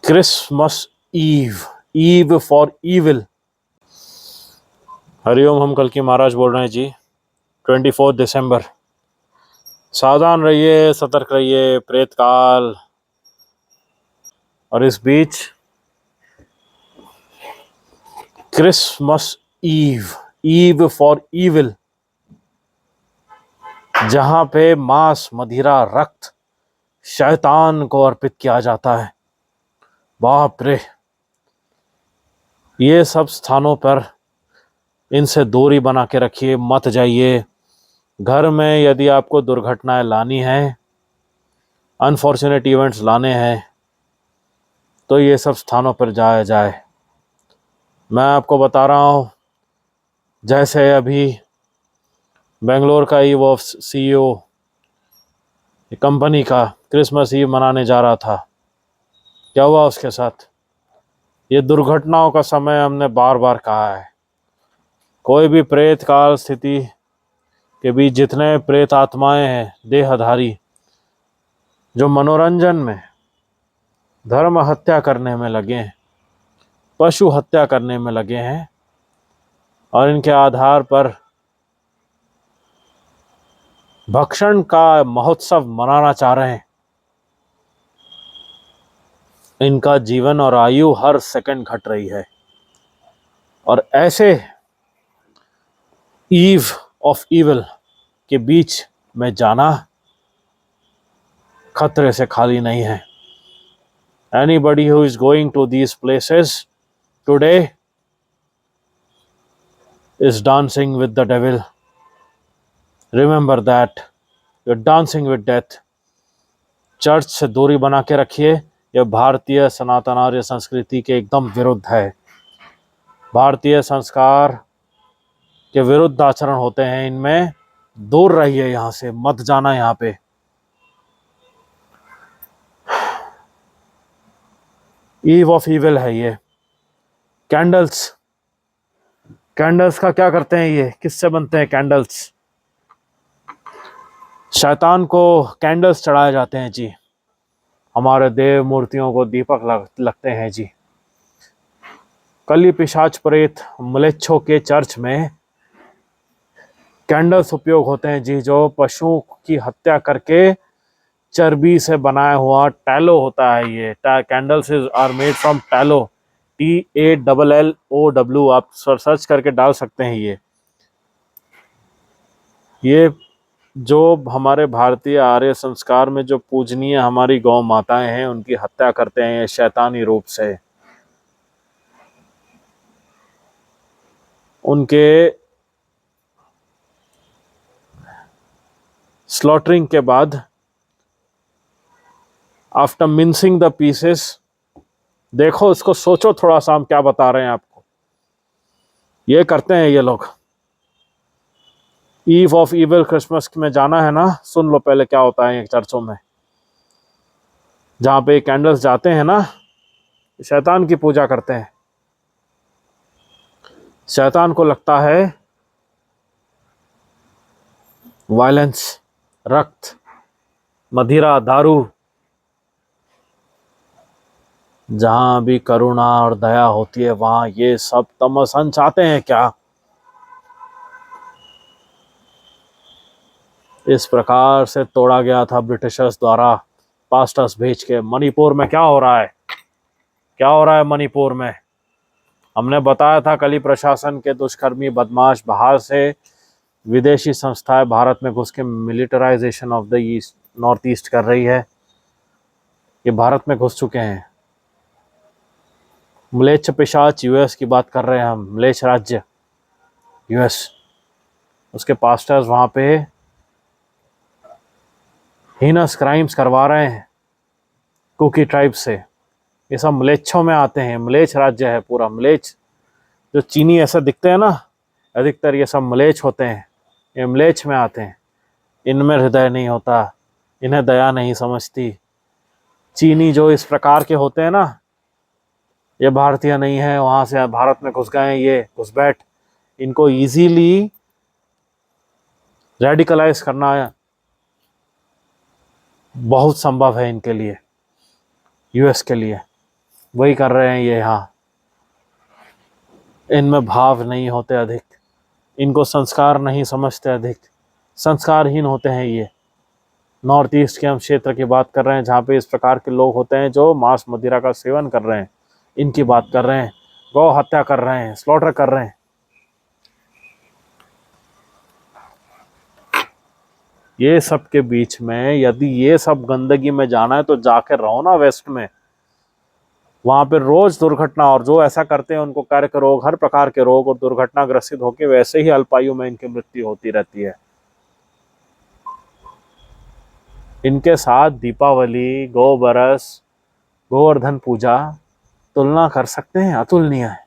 Christmas ewe, eve for evil. Hariom, हम कल की महाराज बोल रहे हैं जी। 24 दिसंबर। सावधान रहिए, सतर्क रहिए, प्रेत काल। और इस बीच Christmas ewe, eve for evil, जहां पे मांस, मदिरा, रक्त शैतान को अर्पित किया जाता है। बाप रे, ये सब स्थानों पर इनसे दूरी बना के रखिए, मत जाइए। घर में यदि आपको दुर्घटनाएं लानी है, अनफॉर्चुनेट इवेंट्स लाने हैं, तो ये सब स्थानों पर जाया जाए। मैं आपको बता रहा हूँ, जैसे अभी बेंगलोर का ही वो सीईओ कंपनी का क्रिसमस ईव मनाने जा रहा था, क्या हुआ उसके साथ? ये दुर्घटनाओं का समय हमने बार बार कहा है। कोई भी प्रेत काल स्थिति के बीच जितने प्रेत आत्माएं हैं, देहधारी, जो मनोरंजन में, धर्म हत्या करने में लगे हैं, पशु हत्या करने में लगे हैं, और इनके आधार पर भक्षण का महोत्सव मनाना चाह रहे हैं, इनका जीवन और आयु हर सेकंड घट रही है। और ऐसे ईव ऑफ इविल के बीच में जाना खतरे से खाली नहीं है। Anybody who is going to these places today is dancing with the devil. Remember that you're dancing with death. Church से दूरी बना के रखिए। यह भारतीय सनातन आर्य संस्कृति के एकदम विरुद्ध है। भारतीय संस्कार के विरुद्ध आचरण होते हैं इनमें। दूर रहिए, यहां से मत जाना। यहां पे ईव ऑफ इविल है ये। कैंडल्स, कैंडल्स का क्या करते हैं ये? किससे बनते हैं कैंडल्स? शैतान को कैंडल्स चढ़ाए जाते हैं जी। हमारे देव मूर्तियों को दीपक लगते हैं जी। कली पिशाच प्रेत म्लेच्छों के चर्च में कैंडल्स उपयोग होते हैं जी, जो पशुओं की हत्या करके चर्बी से बनाया हुआ टैलो होता है। ये candles are made from tallow, TALLOW। आप सर्च करके डाल सकते हैं। ये जो हमारे भारतीय आर्य संस्कार में जो पूजनीय हमारी गौ माताएं हैं, उनकी हत्या करते हैं शैतानी रूप से। उनके स्लॉटरिंग के बाद, आफ्टर मिंसिंग द पीसेस, देखो इसको, सोचो थोड़ा सा हम क्या बता रहे हैं आपको। ये करते हैं ये लोग। ईव ऑफ इविल क्रिसमस में जाना है ना, सुन लो पहले क्या होता है चर्चों में। जहां पे कैंडल्स जाते हैं ना, शैतान की पूजा करते हैं। शैतान को लगता है वायलेंस, रक्त, मदिरा, दारू। जहां भी करुणा और दया होती है, वहां ये सब तमसन चाहते हैं क्या? इस प्रकार से तोड़ा गया था ब्रिटिशर्स द्वारा पास्टर्स भेज के। मणिपुर में क्या हो रहा है? क्या हो रहा है मणिपुर में? हमने बताया था कल ही, प्रशासन के दुष्कर्मी बदमाश बाहर से विदेशी संस्थाएं भारत में घुस के militarisation of the east, north east कर रही है। ये भारत में घुस चुके हैं। म्लेच्छ पिशाच यूएस की बात कर रहे हैं हम। म्लेच्छ राज्य यूएस, उसके पास्टर्स वहां पे हीनस क्राइम्स करवा रहे हैं कुकी ट्राइब से। ये सब म्लेच्छों में आते हैं। म्लेच्छ राज्य है पूरा। म्लेच्छ जो चीनी ऐसे दिखते हैं ना, अधिकतर ये सब म्लेच्छ होते हैं। ये म्लेच्छ में आते हैं। इनमें हृदय नहीं होता, इन्हें दया नहीं समझती। चीनी जो इस प्रकार के होते हैं ना, ये भारतीय नहीं है। वहां से भारत में घुस गए ये घुसपैठ। इनको इजीली रेडिकलाइज करना बहुत संभव है इनके लिए, यूएस के लिए। वही कर रहे हैं ये यहाँ। इनमें भाव नहीं होते अधिक, इनको संस्कार नहीं समझते अधिक, संस्कारहीन होते हैं ये। नॉर्थ ईस्ट के हम क्षेत्र की बात कर रहे हैं, जहाँ पे इस प्रकार के लोग होते हैं जो मांस मदिरा का सेवन कर रहे हैं, इनकी बात कर रहे हैं। गौ हत्या कर रहे हैं, स्लॉटर कर रहे हैं। ये सब के बीच में यदि ये सब गंदगी में जाना है तो जाकर रहो ना वेस्ट में। वहां पे रोज दुर्घटना, और जो ऐसा करते हैं उनको कर्क रोग, हर प्रकार के रोग और दुर्घटना ग्रसित होकर वैसे ही अल्पायु में इनकी मृत्यु होती रहती है। इनके साथ दीपावली, गौ बरस, गोवर्धन पूजा तुलना कर सकते हैं? अतुलनीय है।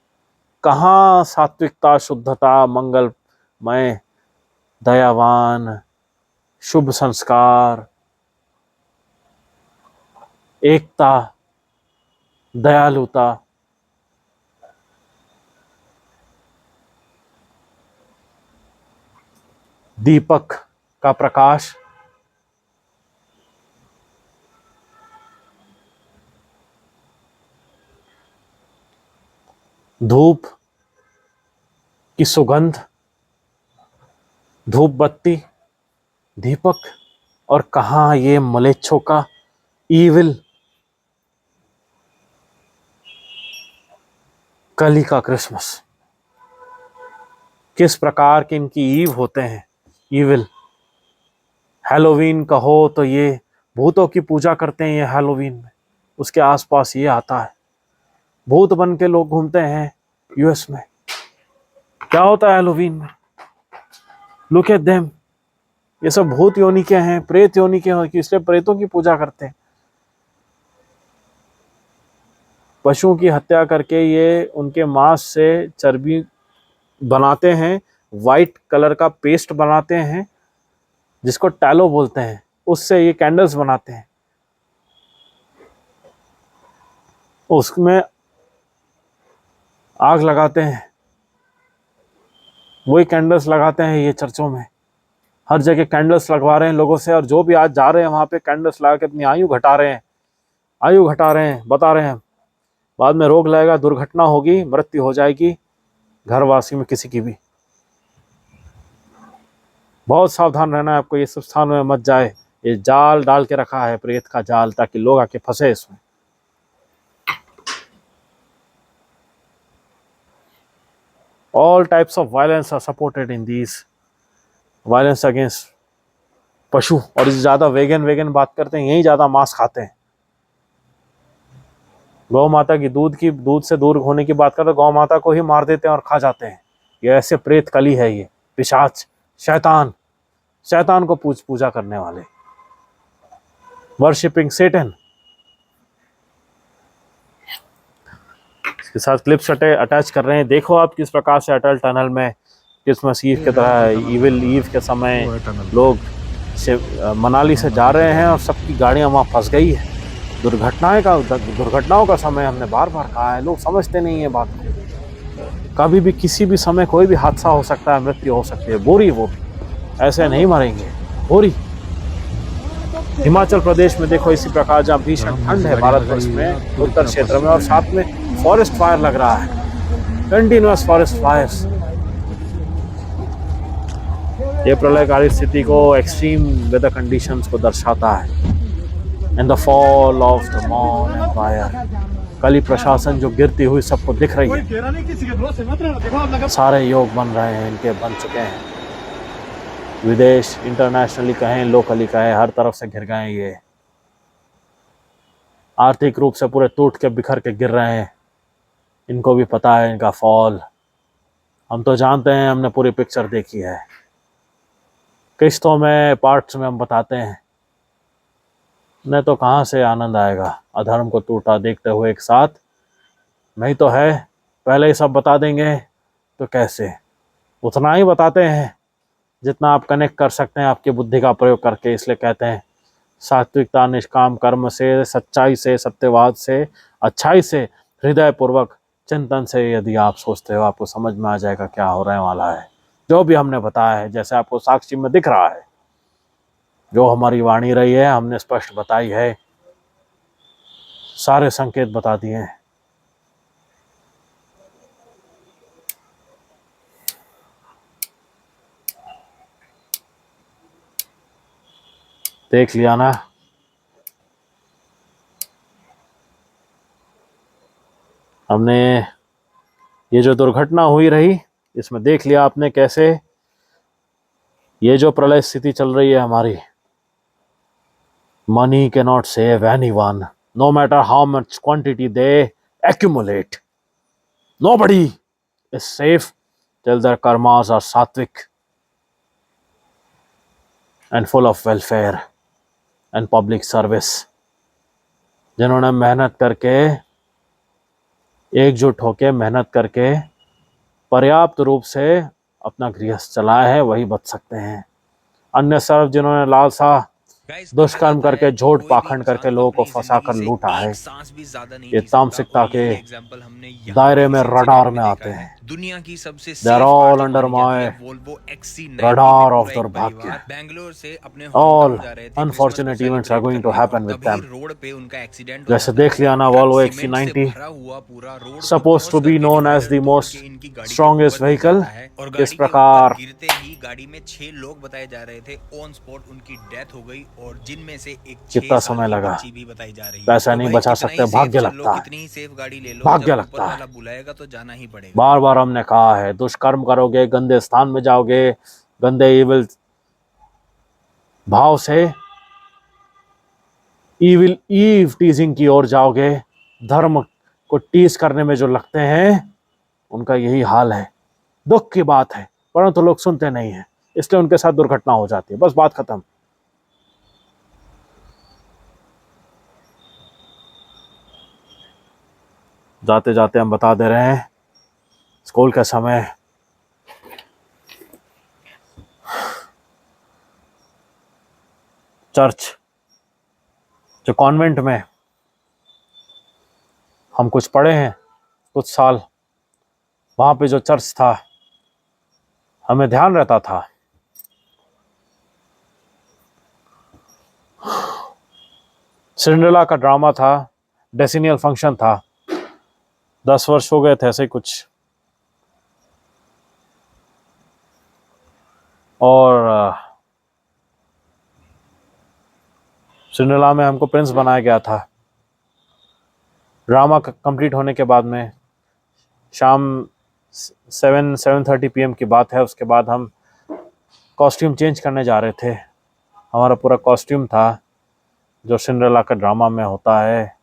कहाँ सात्विकता, शुद्धता, मंगलमय, दयावान, शुभ संस्कार, एकता, दयालुता। दीपक का प्रकाश, धूप की सुगंध, धूप बत्ती, दीपक। और कहाँ ये मलेच्छों का ईविल, कली का क्रिसमस। किस प्रकार के इनकी ईव होते हैं, ईविल। हैलोवीन कहो तो ये भूतों की पूजा करते हैं, ये हैलोवीन में उसके आसपास ये आता है। भूत बन के लोग घूमते हैं यूएस में। क्या होता है हैलोवीन में? Look at them. ये सब भूत योनि के हैं, प्रेत योनि के हैं, इसलिए प्रेतों की पूजा करते हैं। पशुओं की हत्या करके ये उनके मांस से चर्बी बनाते हैं, वाइट कलर का पेस्ट बनाते हैं जिसको टैलो बोलते हैं, उससे ये कैंडल्स बनाते हैं। उसमें आग लगाते हैं, वही कैंडल्स लगाते हैं ये चर्चों में। हर जगह कैंडल्स लगवा रहे हैं लोगों से, और जो भी आज जा रहे हैं वहां पे कैंडल्स लगा के अपनी आयु घटा रहे हैं, आयु घटा रहे हैं, बता रहे हैं बाद में रोग लगेगा, दुर्घटना होगी, मृत्यु हो जाएगी घरवासी में किसी की भी। बहुत सावधान रहना है आपको, ये सब स्थान में मत जाए। ये जाल डाल के रखा है, प्रेत का जाल, ताकि लोग आके फंसे इसमें। All types of violence are supported in these, violence against पशु। और ज्यादा वेगन बात करते हैं, यही ज्यादा मांस खाते हैं। गौ माता की दूध से दूर होने की बात करते हैं, गौ माता को ही मार देते हैं और खा जाते हैं। ये ऐसे प्रेत कली है, ये पिशाच, शैतान, शैतान को पूजा करने वाले, वर्शिपिंग सेटन। इसके साथ क्लिप्स अटैच कर रहे हैं। देखो आप किस प्रकार से अटल टनल में क्रिसमस ईव की तरह, ईविल ईव के समय लोग मनाली से जा रहे हैं और सबकी गाड़ियां वहां फंस गई है। दुर्घटनाओं का समय हमने बार बार कहा है, लोग समझते नहीं है बात को। कभी भी किसी भी समय कोई भी हादसा हो सकता है, मृत्यु हो सकती है। बोरी, वो भी ऐसे नहीं मरेंगे, बोरी। हिमाचल प्रदेश में देखो इसी प्रकार, जहाँ भीषण ठंड है भारतवर्ष में, उत्तर क्षेत्र में, और साथ में फॉरेस्ट फायर लग रहा है, कंटिन्यूअस फॉरेस्ट फायर्स। ये प्रलयकारी स्थिति को, एक्सट्रीम वेदर कंडीशंस को दर्शाता है। And the fall of the Mon empire, कली प्रशासन जो गिरती हुई सबको दिख रही है। सारे योग बन रहे हैं, इनके बन चुके हैं। विदेश, इंटरनेशनली कहें, लोकली कहें, हर तरफ से घिर गए ये। आर्थिक रूप से पूरे टूट के बिखर के गिर रहे हैं। इनको भी पता है इनका फॉल। हम तो जानते हैं, हमने पूरी पिक्चर देखी है, किस्तों में, पार्ट्स में हम बताते हैं। नहीं तो कहाँ से आनंद आएगा अधर्म को टूटा देखते हुए एक साथ। नहीं तो है, पहले ही सब बता देंगे तो कैसे। उतना ही बताते हैं जितना आप कनेक्ट कर सकते हैं आपकी बुद्धि का प्रयोग करके। इसलिए कहते हैं सात्विकता, निष्काम कर्म से, सच्चाई से, सत्यवाद से, अच्छाई से, हृदय पूर्वक चिंतन से यदि आप सोचते हो, आपको समझ में आ जाएगा क्या हो रहे वाला है। जो भी हमने बताया है, जैसे आपको साक्षी में दिख रहा है, जो हमारी वाणी रही है हमने स्पष्ट बताई है, सारे संकेत बता दिए हैं। देख लिया ना, हमने ये जो दुर्घटना हुई रही, इसमें देख लिया आपने कैसे ये जो प्रलय स्थिति चल रही है हमारी, money can not save anyone, no matter how much quantity they accumulate, nobody is safe till their karmas are sattvic and full of welfare and public service। जिन्होंने मेहनत करके, एकजुट होकर मेहनत करके पर्याप्त रूप से अपना गृहस्थ चलाया है, वही बच सकते हैं। अन्य सर्व जिन्होंने लालसा, दुष्कर्म करके, झूठ पाखंड करके लोगों को फंसा कर लूटा है, ये तामसिकता के दायरे में रडार में आते हैं। दुनिया की सबसे They are all under my radar of दुर्भाग्य। बेंगलोर से अपने All unfortunate events are going to happen with them। Road पे उनका एक्सीडेंट जैसे देख लिया ना, Volvo XC90 supposed to be known as the most strongest vehicle। इस प्रकार गिरते ही गाड़ी में 6 लोग बताए जा रहे थे, ऑन स्पॉट उनकी डेथ हो गई और जिनमें से एक 6 कितना साल समय की लगा, बच्ची भी बताई जा रही है। पैसा नहीं बचा सकते, भाग्य लगता है, कितनी ही सेफ गाड़ी ले लो, भाग्य जब लगता ऊपर है। वाला बुलाएगा तो जाना ही पड़ेगा। बार बार हमने कहा है, दुष्कर्म करोगे, गंदे स्थान में जाओगे, गंदे इविल भाव से ईविल ईव टीजिंग की ओर जाओगे, धर्म को टीज करने में जो लगते हैं उनका यही हाल है। दुख की बात है, परंतु लोग सुनते नहीं हैं, इसलिए उनके साथ दुर्घटना हो जाती है, बस बात खत्म। जाते जाते हम बता दे रहे हैं, स्कूल का समय चर्च, जो कॉन्वेंट में हम कुछ पढ़े हैं कुछ साल, वहां पे जो चर्च था, हमें ध्यान रहता था सिंड्रेला का ड्रामा था, डेसिनियल फंक्शन था, 10 वर्ष हो गए थे ऐसे कुछ, और सिंड्रेला में हमको प्रिंस बनाया गया था। ड्रामा कंप्लीट होने के बाद में शाम 7:30 PM की बात है, उसके बाद हम कॉस्ट्यूम चेंज करने जा रहे थे। हमारा पूरा कॉस्ट्यूम था जो सिंड्रेला का ड्रामा में होता है,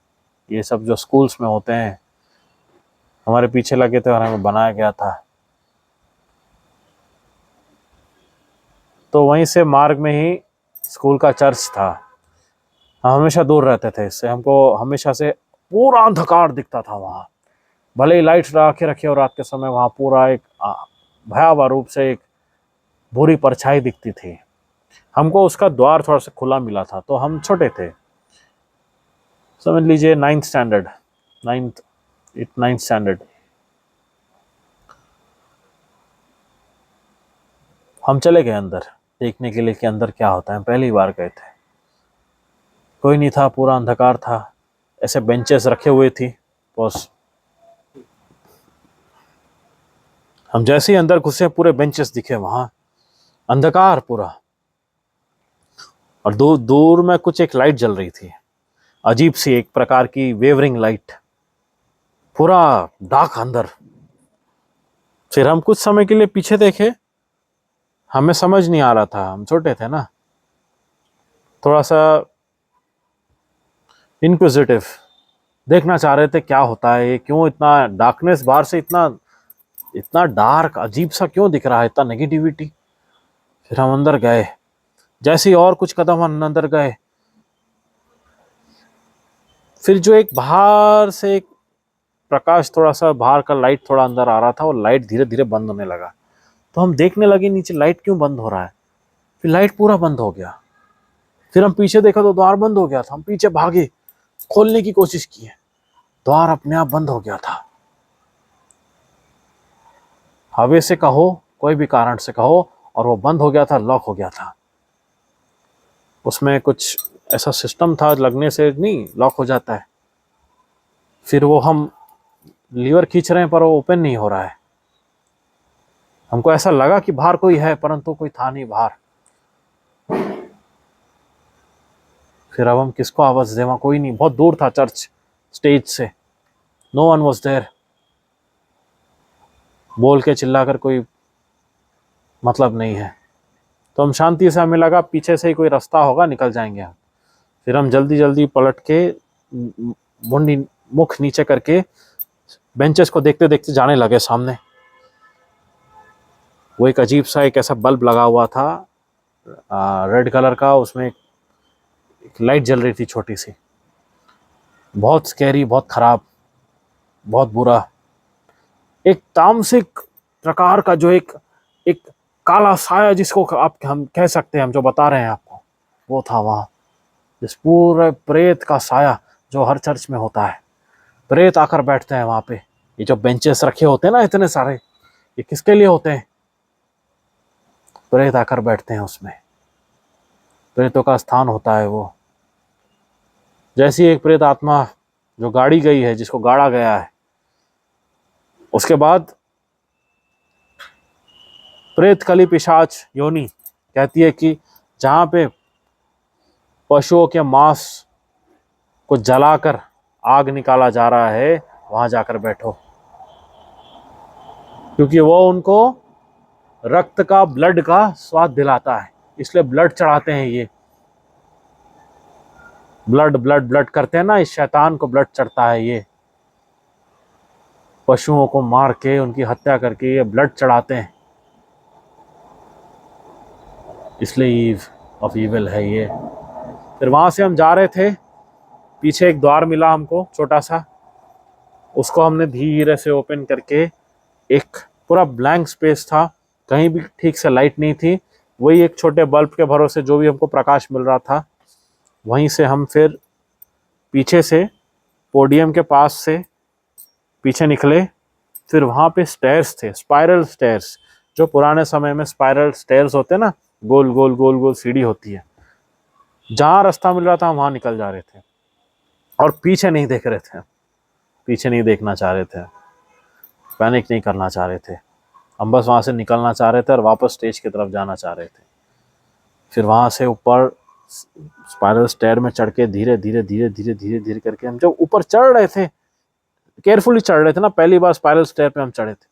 ये सब जो स्कूल्स में होते हैं, हमारे पीछे लगे थे और हमें बनाया गया था। तो वहीं से मार्ग में ही स्कूल का चर्च था। हम हमेशा दूर रहते थे इससे, हमको हमेशा से पूरा अंधकार दिखता था वहाँ, भले ही लाइट लगा के रखे और रात के समय वहाँ पूरा एक भयावह रूप से एक बुरी परछाई दिखती थी। हमको उसका द्वार थोड़ा सा खुला मिला था, तो हम छोटे थे, समझ लीजिए 9th स्टैंडर्ड। हम चले गए अंदर देखने के लिए कि अंदर क्या होता है, पहली बार गए थे, कोई नहीं था, पूरा अंधकार था, ऐसे बेंचेस रखे हुए थी बस। हम जैसे ही अंदर घुसे पूरे बेंचेस दिखे, वहां अंधकार पूरा, और दूर दूर में कुछ एक लाइट जल रही थी, अजीब सी एक प्रकार की वेवरिंग लाइट, पूरा डार्क अंदर। फिर हम कुछ समय के लिए पीछे देखे, हमें समझ नहीं आ रहा था, हम छोटे थे ना, थोड़ा सा इंक्विजिटिव, देखना चाह रहे थे क्या होता है, क्यों इतना डार्कनेस बाहर से इतना इतना डार्क अजीब सा क्यों दिख रहा है, इतना नेगेटिविटी। फिर हम अंदर गए, जैसे ही और कुछ कदम हम अंदर गए, फिर जो एक बाहर से एक प्रकाश, थोड़ा सा बाहर का लाइट थोड़ा अंदर आ रहा था, वो लाइट धीरे धीरे बंद होने लगा। तो हम देखने लगे नीचे लाइट क्यों बंद हो रहा है, फिर लाइट पूरा बंद हो गया। फिर हम पीछे देखा तो द्वार बंद हो गया था, हम पीछे भागे, खोलने की कोशिश की, द्वार अपने आप बंद हो गया था। हवा से कहो, कोई भी कारण से कहो, और वो बंद हो गया था, लॉक हो गया था। उसमें कुछ ऐसा सिस्टम था, लगने से नहीं लॉक हो जाता है। फिर वो हम लीवर खींच रहे हैं पर वो ओपन नहीं हो रहा है। हमको ऐसा लगा कि बाहर कोई है, परंतु कोई था नहीं बाहर। फिर अब हम किसको आवाज़ दें, वहाँ कोई नहीं, बहुत दूर था चर्च स्टेज से, नो वन वॉज देयर। बोल के चिल्ला कर कोई मतलब नहीं है। तो हम शांति से, हमें लगा पीछे से ही कोई रास्ता होगा, निकल जाएंगे हम। फिर हम जल्दी जल्दी पलट के मुंडी मुख नीचे करके बेंचेस को देखते देखते जाने लगे सामने। वो एक अजीब सा एक ऐसा बल्ब लगा हुआ था रेड कलर का, उसमें एक लाइट जल रही थी छोटी सी, बहुत स्कैरी, बहुत खराब, बहुत बुरा। एक तामसिक प्रकार का जो एक एक काला साया जिसको आप हम कह सकते हैं, हम जो बता रहे हैं आपको, वो था वहाँ। जिस पूरे प्रेत का साया जो हर चर्च में होता है, प्रेत आकर बैठते हैं वहाँ पे। ये जो बेंचेस रखे होते हैं ना इतने सारे, ये किसके लिए होते हैं? प्रेत आकर बैठते हैं उसमें, प्रेतों का स्थान होता है वो। जैसी एक प्रेत आत्मा जो गाड़ी गई है, जिसको गाड़ा गया है, उसके बाद प्रेत कली पिशाच योनि कहती है कि जहाँ पे पशुओं के मांस को जलाकर आग निकाला जा रहा है, वहां जाकर बैठो, क्योंकि वो उनको रक्त का, ब्लड का स्वाद दिलाता है, इसलिए ब्लड चढ़ाते हैं। ये ब्लड ब्लड ब्लड करते हैं ना, इस शैतान को ब्लड चढ़ता है। ये पशुओं को मार के उनकी हत्या करके ये ब्लड चढ़ाते हैं, इसलिए ईव ऑफ ईविल है ये। फिर वहां से हम जा रहे थे, पीछे एक द्वार मिला हमको छोटा सा, उसको हमने धीरे से ओपन करके, एक पूरा ब्लैंक स्पेस था, कहीं भी ठीक से लाइट नहीं थी, वही एक छोटे बल्ब के भरोसे जो भी हमको प्रकाश मिल रहा था। वहीं से हम फिर पीछे से पोडियम के पास से पीछे निकले। फिर वहाँ पे स्टेयर्स थे, स्पाइरल स्टेयर्स, जो पुराने समय में स्पाइरल स्टेयर्स होते ना, गोल गोल गोल गोल सीढ़ी होती है। जहाँ रास्ता मिल रहा था वहाँ निकल जा रहे थे, और पीछे नहीं देख रहे थे, पीछे नहीं देखना चाह रहे थे, पैनिक नहीं करना चाह रहे थे। हम बस वहाँ से निकलना चाह रहे थे और वापस स्टेज की तरफ जाना चाह रहे थे। फिर वहाँ से ऊपर स्पाइरल स्टेयर में चढ़ के धीरे धीरे धीरे धीरे धीरे धीरे करके हम जब ऊपर चढ़ रहे थे, केयरफुली चढ़ रहे थे ना, पहली बार स्पाइरल स्टेयर पे हम चढ़े थे,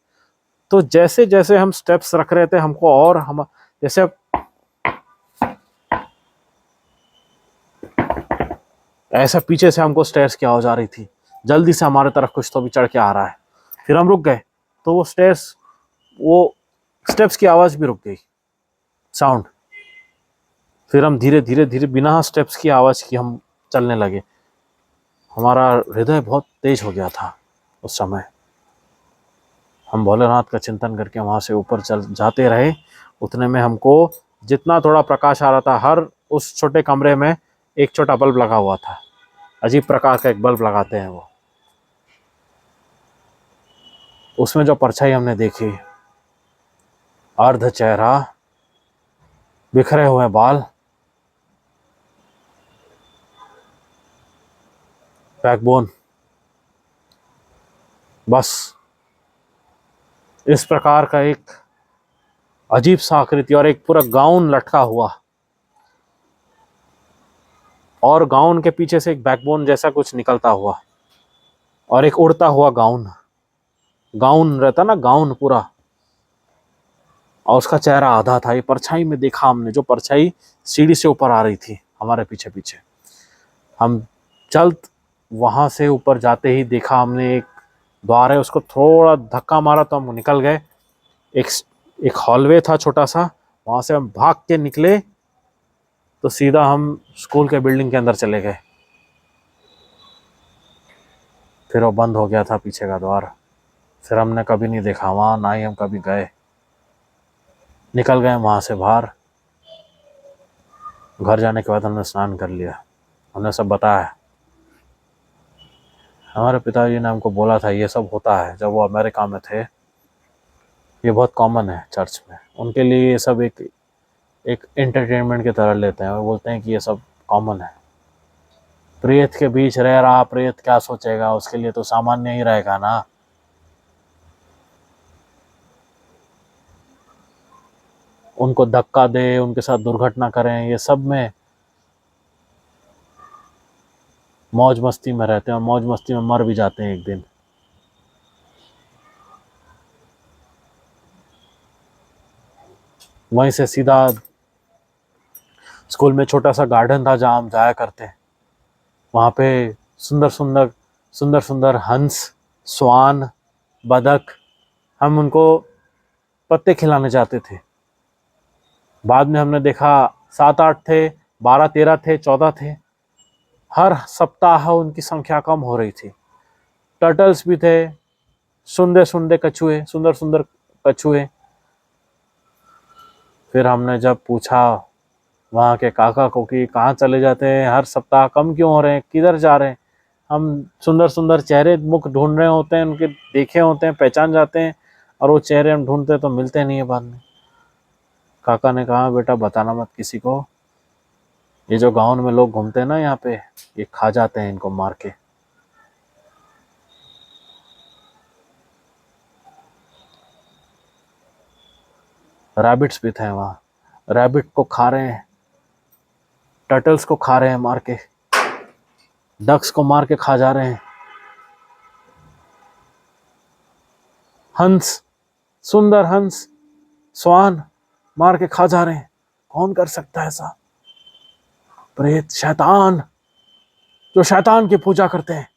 तो जैसे जैसे हम स्टेप्स रख रहे थे हमको, और हम जैसे ऐसा पीछे से हमको स्टेयर्स की आवाज आ रही थी, जल्दी से हमारे तरफ कुछ तो भी चढ़ के आ रहा है। फिर हम रुक गए, तो वो स्टेप्स की आवाज भी रुक गई, साउंड। फिर हम धीरे धीरे धीरे बिना स्टेप्स की आवाज की हम चलने लगे। हमारा हृदय बहुत तेज हो गया था उस समय। हम भोलेनाथ का चिंतन करके वहाँ से ऊपर चल जाते रहे। उतने में हमको जितना थोड़ा प्रकाश आ रहा था, हर उस छोटे कमरे में एक छोटा बल्ब लगा हुआ था, अजीब प्रकार का एक बल्ब लगाते हैं वो। उसमें जो परछाई हमने देखी, अर्ध चेहरा, बिखरे हुए बाल, बैकबोन, बस इस प्रकार का एक अजीब सा आकृति, और एक पूरा गाउन लटका हुआ, और गाउन के पीछे से एक बैकबोन जैसा कुछ निकलता हुआ, और एक उड़ता हुआ गाउन, गाउन रहता ना, गाउन पूरा, और उसका चेहरा आधा था। ये परछाई में देखा हमने, जो परछाई सीढ़ी से ऊपर आ रही थी हमारे पीछे पीछे। हम चल वहां से ऊपर जाते ही देखा हमने एक द्वार है, उसको थोड़ा धक्का मारा तो हम निकल गए। एक एक हॉलवे था छोटा सा, वहां से हम भाग के निकले तो सीधा हम स्कूल के बिल्डिंग के अंदर चले गए। फिर वो बंद हो गया था पीछे का द्वार। फिर हमने कभी नहीं देखा वहाँ, ना ही हम कभी गए। निकल गए वहाँ से बाहर। घर जाने के बाद हमने स्नान कर लिया, हमने सब बताया। हमारे पिताजी ने हमको बोला था ये सब होता है, जब वो अमेरिका में थे। ये बहुत कॉमन है चर्च में, उनके लिए ये सब एक एक एंटरटेनमेंट की तरह लेते हैं, और बोलते हैं कि ये सब कॉमन है। प्रेत के बीच रह रहा, प्रेत क्या सोचेगा, उसके लिए तो सामान्य ही रहेगा ना। उनको धक्का दे, उनके साथ दुर्घटना करें, ये सब में मौज मस्ती में रहते हैं और मौज मस्ती में मर भी जाते हैं एक दिन। वहीं से सीधा स्कूल में छोटा सा गार्डन था जहाँ हम जाया करते हैं। वहाँ पे सुंदर सुंदर सुंदर सुंदर हंस, स्वान, बदक, हम उनको पत्ते खिलाने जाते थे। बाद में हमने देखा 7-8 थे, 12-13 थे, 14 थे। हर सप्ताह उनकी संख्या कम हो रही थी। टर्टल्स भी थे, सुंदर सुंदर कछुए, सुंदर सुंदर कछुए। फिर हमने जब पूछा वहाँ के काका को कि कहाँ चले जाते हैं, हर सप्ताह कम क्यों हो रहे हैं, किधर जा रहे हैं? हम सुंदर सुंदर चेहरे मुख ढूंढ रहे होते हैं, उनके देखे होते हैं, पहचान जाते हैं, और वो चेहरे हम ढूंढते तो मिलते नहीं है बाद में। काका ने कहा बेटा बताना मत किसी को, ये जो गाँव में लोग घूमते हैं ना यहाँ पे, ये खा जाते हैं इनको मार के। रैबिट्स भी थे वहाँ, रैबिट को खा रहे हैं, टर्टल्स को खा रहे हैं मार के, डक्स को मार के खा जा रहे हैं। हंस, सुंदर हंस, स्वान मार के खा जा रहे हैं। कौन कर सकता है ऐसा? प्रेत, शैतान, जो शैतान की पूजा करते हैं।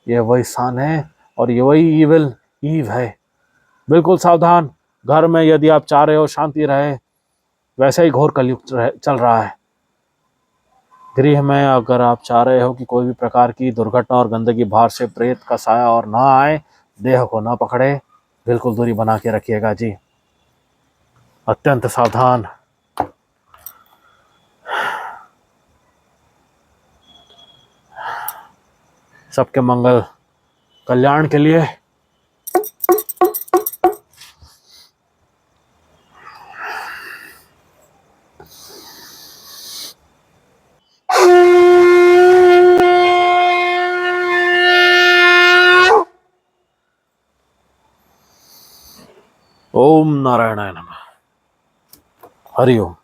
ये वही सान है और ये वही इविल ईव है। बिल्कुल सावधान। घर में यदि आप चाह रहे हो शांति रहे, वैसे ही घोर कलयुग चल रहा है। गृह में अगर आप चाह रहे हो कि कोई भी प्रकार की दुर्घटना और गंदगी बाहर से प्रेत का साया और ना आए, देह को ना पकड़े, बिल्कुल दूरी बना के रखिएगा जी। अत्यंत सावधान। सबके मंगल कल्याण के लिए ओम नारायणाय नमः। हरि ओम।